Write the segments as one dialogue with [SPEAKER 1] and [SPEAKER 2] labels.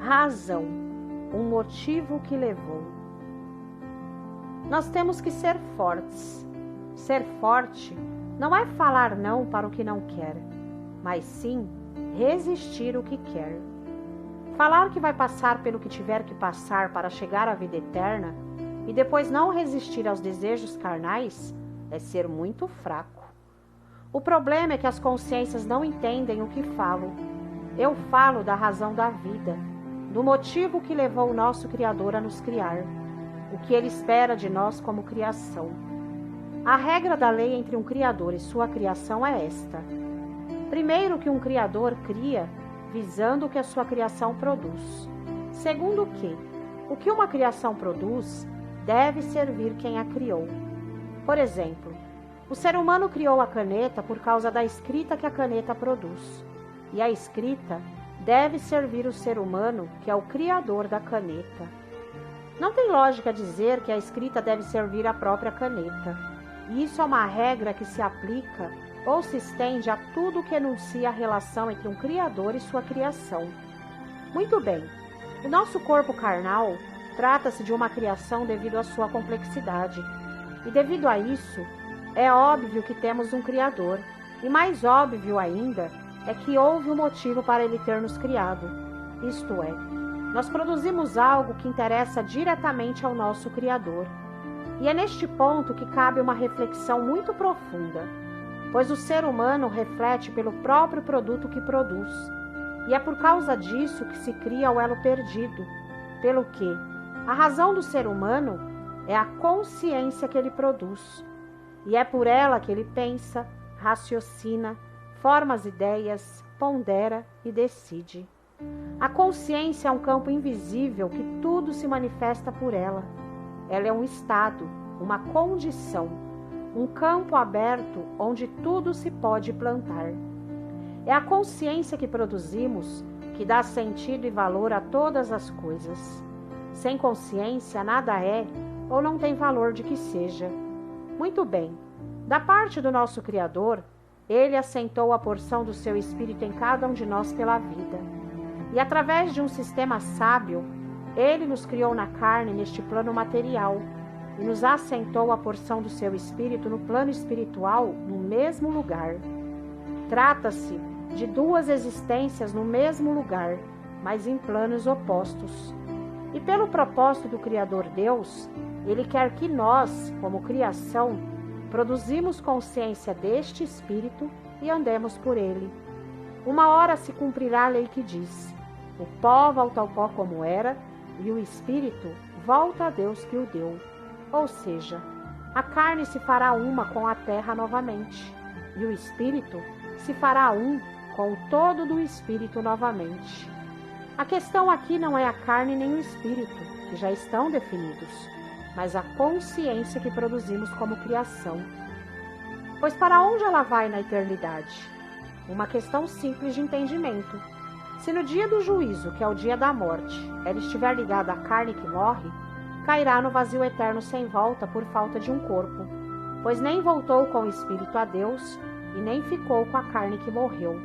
[SPEAKER 1] Razão, um motivo que levou. Nós temos que ser fortes. Ser forte não é falar não para o que não quer, mas sim resistir o que quer. Falar que vai passar pelo que tiver que passar para chegar à vida eterna e depois não resistir aos desejos carnais é ser muito fraco. O problema é que as consciências não entendem o que falo. Eu falo da razão da vida, do motivo que levou o nosso Criador a nos criar, o que Ele espera de nós como criação. A regra da lei entre um Criador e sua criação é esta. Primeiro, que um Criador cria visando o que a sua criação produz. Segundo, que o que uma criação produz deve servir quem a criou. Por exemplo, o ser humano criou a caneta por causa da escrita que a caneta produz. E a escrita deve servir o ser humano, que é o criador da caneta. Não tem lógica dizer que a escrita deve servir a própria caneta. E isso é uma regra que se aplica ou se estende a tudo que enuncia a relação entre um criador e sua criação. Muito bem, o nosso corpo carnal trata-se de uma criação devido à sua complexidade. E devido a isso, é óbvio que temos um Criador. E mais óbvio ainda é que houve um motivo para Ele ter nos criado. Isto é, nós produzimos algo que interessa diretamente ao nosso Criador. E é neste ponto que cabe uma reflexão muito profunda, pois o ser humano reflete pelo próprio produto que produz. E é por causa disso que se cria o elo perdido, pelo que a razão do ser humano é a consciência que ele produz. E é por ela que ele pensa, raciocina, forma as ideias, pondera e decide. A consciência é um campo invisível que tudo se manifesta por ela. Ela é um estado, uma condição, um campo aberto onde tudo se pode plantar. É a consciência que produzimos que dá sentido e valor a todas as coisas. Sem consciência, nada é ou não tem valor de que seja. Muito bem, da parte do nosso Criador, Ele assentou a porção do seu Espírito em cada um de nós pela vida. E através de um sistema sábio, Ele nos criou na carne neste plano material e nos assentou a porção do seu Espírito no plano espiritual, no mesmo lugar. Trata-se de duas existências no mesmo lugar, mas em planos opostos. E pelo propósito do Criador Deus, Ele quer que nós, como criação, produzimos consciência deste Espírito e andemos por ele. Uma hora se cumprirá a lei que diz: o pó volta ao pó como era, e o Espírito volta a Deus que o deu. Ou seja, a carne se fará uma com a terra novamente, e o Espírito se fará um com o todo do Espírito novamente. A questão aqui não é a carne nem o Espírito, que já estão definidos, mas a consciência que produzimos como criação. Pois para onde ela vai na eternidade? Uma questão simples de entendimento. Se no dia do juízo, que é o dia da morte, ela estiver ligada à carne que morre, cairá no vazio eterno sem volta por falta de um corpo, pois nem voltou com o Espírito a Deus e nem ficou com a carne que morreu.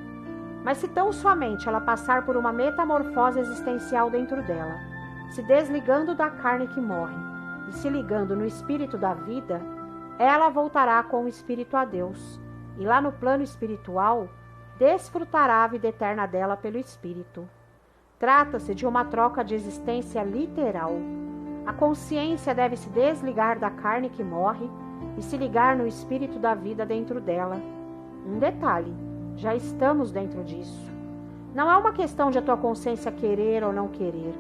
[SPEAKER 1] Mas se tão somente ela passar por uma metamorfose existencial dentro dela, se desligando da carne que morre e se ligando no Espírito da vida, ela voltará com o Espírito a Deus, e lá no plano espiritual, desfrutará a vida eterna dela pelo Espírito. Trata-se de uma troca de existência literal. A consciência deve se desligar da carne que morre e se ligar no Espírito da vida dentro dela. Um detalhe, já estamos dentro disso. Não é uma questão de a tua consciência querer ou não querer.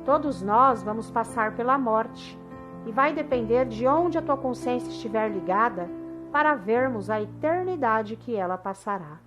[SPEAKER 1] Todos nós vamos passar pela morte, e vai depender de onde a tua consciência estiver ligada para vermos a eternidade que ela passará.